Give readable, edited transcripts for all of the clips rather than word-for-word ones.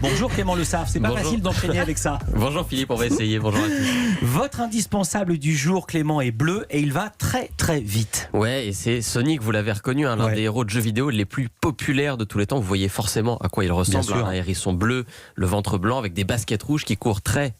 Bonjour Clément Le Saf, c'est pas Bonjour. facile d'enchaîner avec ça. Bonjour Philippe, on va essayer. Bonjour à tous. Votre indispensable du jour, Clément, est bleu et il va très très vite. Ouais, et c'est Sonic, vous l'avez reconnu, l'un Ouais. des héros de jeux vidéo les plus populaires de tous les temps. Vous voyez forcément à quoi il ressemble. Bien sûr. Un hérisson bleu, le ventre blanc avec des baskets rouges qui courent très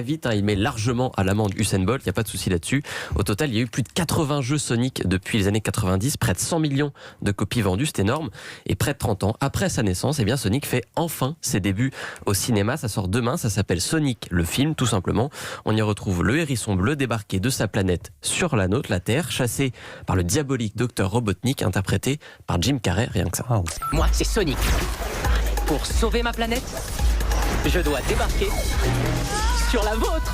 vite. Il met largement à l'amende Usain Bolt, il n'y a pas de souci là-dessus. Au total, il y a eu plus de 80 jeux Sonic depuis les années 90, près de 100 millions de copies vendues, c'est énorme. Et près de 30 ans après sa naissance, eh bien Sonic fait enfin ses débuts au cinéma. Ça sort demain, ça s'appelle Sonic, le film, tout simplement. On y retrouve le hérisson bleu débarqué de sa planète sur la nôtre, la Terre, chassé par le diabolique Dr Robotnik, interprété par Jim Carrey, rien que ça. Wow. Moi, c'est Sonic. Pour sauver ma planète, je dois débarquer sur la vôtre.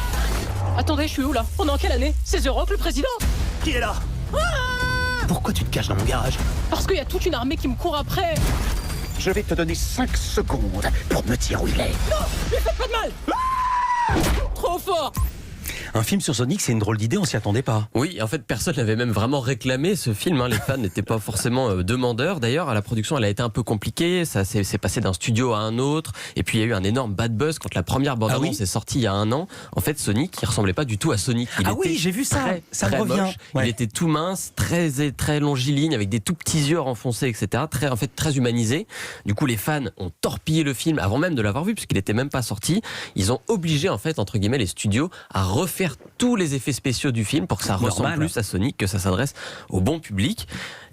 Attendez, je suis où là? On est en quelle année? C'est The Rock, le président? Qui est là? Pourquoi tu te caches dans mon garage? Parce qu'il y a toute une armée qui me court après. Je vais te donner 5 secondes pour me dire où il est. Pas de mal. Trop fort. Un film sur Sonic, c'est une drôle d'idée, on s'y attendait pas. Oui, en fait, personne n'avait même vraiment réclamé ce film. Les fans n'étaient pas forcément demandeurs. D'ailleurs, la production, elle a été un peu compliquée. Ça s'est passé d'un studio à un autre. Et puis, il y a eu un énorme bad buzz quand la première bande-annonce est sortie il y a un an. En fait, Sonic, il ressemblait pas du tout à Sonic. Il Ah oui, j'ai vu ça. Ça me revient. moche. Ouais. Il était tout mince, très longiligne, avec des tout petits yeux renfoncés, etc. Très humanisé. Du coup, les fans ont torpillé le film avant même de l'avoir vu, puisqu'il était même pas sorti. Ils ont obligé, en fait, entre guillemets, les studios à refaire tous les effets spéciaux du film pour que ça ressemble Normal. plus à Sonic, que ça s'adresse au bon public.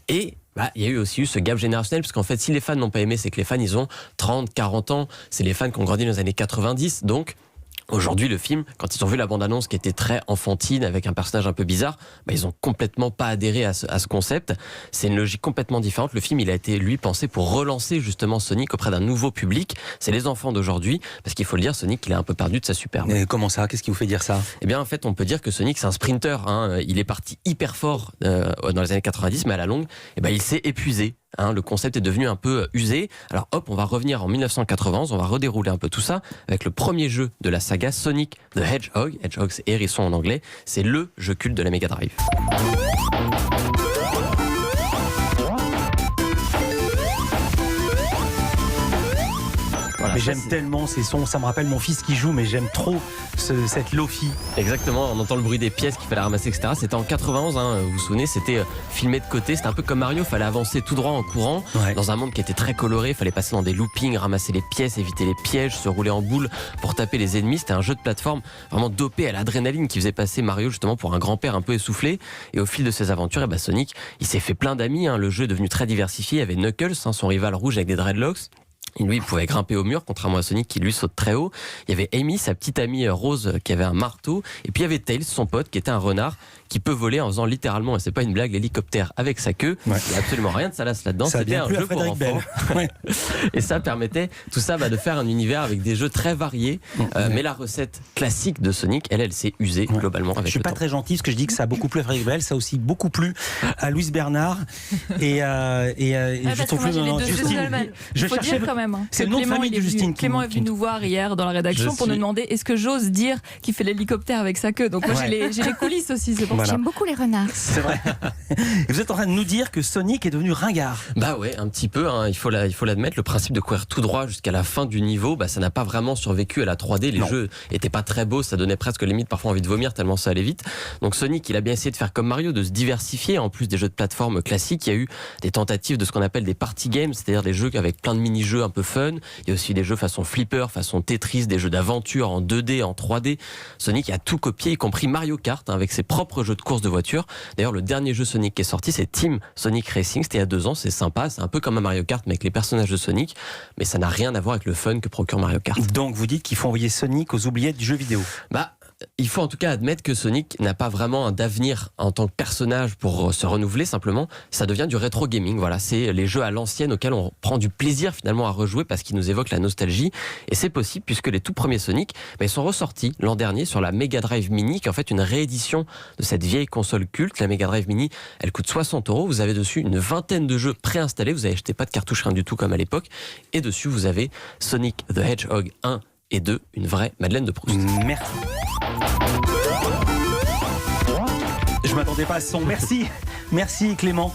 Et il y a eu aussi ce gap générationnel, parce qu'en fait, si les fans n'ont pas aimé, c'est que les fans, ils ont 30, 40 ans. C'est les fans qui ont grandi dans les années 90. Donc, aujourd'hui, le film, quand ils ont vu la bande-annonce qui était très enfantine, avec un personnage un peu bizarre, ils ont complètement pas adhéré à ce concept. C'est une logique complètement différente. Le film, il a été, lui, pensé pour relancer justement Sonic auprès d'un nouveau public. C'est les enfants d'aujourd'hui, parce qu'il faut le dire, Sonic, il est un peu perdu de sa superbe. Mais comment ça? Qu'est-ce qui vous fait dire ça? Eh bien, en fait, on peut dire que Sonic, c'est un sprinter. Il est parti hyper fort dans les années 90, mais à la longue, il s'est épuisé. Le concept est devenu un peu usé. Alors hop, on va revenir en 1991, on va redérouler un peu tout ça avec le premier jeu de la saga Sonic the Hedgehog. Hedgehog, c'est hérisson en anglais. C'est le jeu culte de la Mega Drive. Voilà, Mais ça, j'aime tellement ces sons, ça me rappelle mon fils qui joue, mais j'aime trop cette lofi. Exactement, on entend le bruit des pièces qu'il fallait ramasser, etc. C'était en 91, vous vous souvenez, c'était filmé de côté, c'était un peu comme Mario, il fallait avancer tout droit en courant, Ouais. dans un monde qui était très coloré, il fallait passer dans des loopings, ramasser les pièces, éviter les pièges, se rouler en boule pour taper les ennemis. C'était un jeu de plateforme vraiment dopé à l'adrénaline qui faisait passer Mario justement pour un grand-père un peu essoufflé. Et au fil de ses aventures, Sonic, il s'est fait plein d'amis, le jeu est devenu très diversifié. Il y avait Knuckles, son rival rouge avec des dreadlocks. Et lui, il pouvait grimper au mur, contrairement à Sonic qui lui saute très haut. Il y avait Amy, sa petite amie rose, qui avait un marteau. Et puis il y avait Tails, son pote, qui était un renard qui peut voler en faisant littéralement, et c'est pas une blague, l'hélicoptère avec sa queue. Ouais. Il n'y a absolument rien de salace là-dedans. Ça C'était vient un plus à jeu pour Frédéric enfants. Bell. Ouais. Et ça permettait tout ça de faire un univers avec des jeux très variés. Mais la recette classique de Sonic, elle s'est usée globalement avec Je suis le pas temps. très gentil parce que je dis que ça a beaucoup plu à Frédéric Bell, ça a aussi beaucoup plu à Louise Bernard et je trouve moi, j'ai les deux Justine. mal. Je Il faut cherchais dire quand même. C'est que le nom de Clément, famille il de est venu- Justine. Clément est venu nous voir hier dans la rédaction Je pour nous suis- demander est-ce que j'ose dire qu'il fait l'hélicoptère avec sa queue. Donc moi Ouais. j'ai les coulisses aussi. C'est pour Voilà. J'aime beaucoup les renards. C'est vrai. Et vous êtes en train de nous dire que Sonic est devenu ringard. Bah ouais, un petit peu, il faut l'admettre. Le principe de courir tout droit jusqu'à la fin du niveau, ça n'a pas vraiment survécu à la 3D. Les Non. jeux étaient pas très beaux, ça donnait presque limite parfois envie de vomir tellement ça allait vite. Donc Sonic, il a bien essayé de faire comme Mario, de se diversifier. En plus des jeux de plateforme classiques, il y a eu des tentatives de ce qu'on appelle des party games, c'est-à-dire des jeux avec plein de mini-jeux un peu fun. Il y a aussi des jeux façon flipper, façon Tetris, des jeux d'aventure en 2D, en 3D. Sonic a tout copié, y compris Mario Kart, avec ses propres jeux de course de voiture. D'ailleurs, le dernier jeu Sonic qui est sorti, c'est Team Sonic Racing. C'était il y a 2 ans, c'est sympa. C'est un peu comme un Mario Kart, mais avec les personnages de Sonic. Mais ça n'a rien à voir avec le fun que procure Mario Kart. Donc vous dites qu'il faut envoyer Sonic aux oubliettes du jeu vidéo. Il faut en tout cas admettre que Sonic n'a pas vraiment d'avenir en tant que personnage pour se renouveler, simplement. Ça devient du rétro gaming. Voilà, c'est les jeux à l'ancienne auxquels on prend du plaisir finalement à rejouer parce qu'ils nous évoquent la nostalgie. Et c'est possible puisque les tout premiers Sonic ils sont ressortis l'an dernier sur la Mega Drive Mini, qui est en fait une réédition de cette vieille console culte. La Mega Drive Mini, elle coûte 60 €. Vous avez dessus une vingtaine de jeux préinstallés. Vous n'avez acheté pas de cartouche, rien du tout comme à l'époque. Et dessus, vous avez Sonic the Hedgehog 1 et 2, une vraie Madeleine de Proust. Merci. Je m'attendais pas à ce son. Merci. Merci Clément.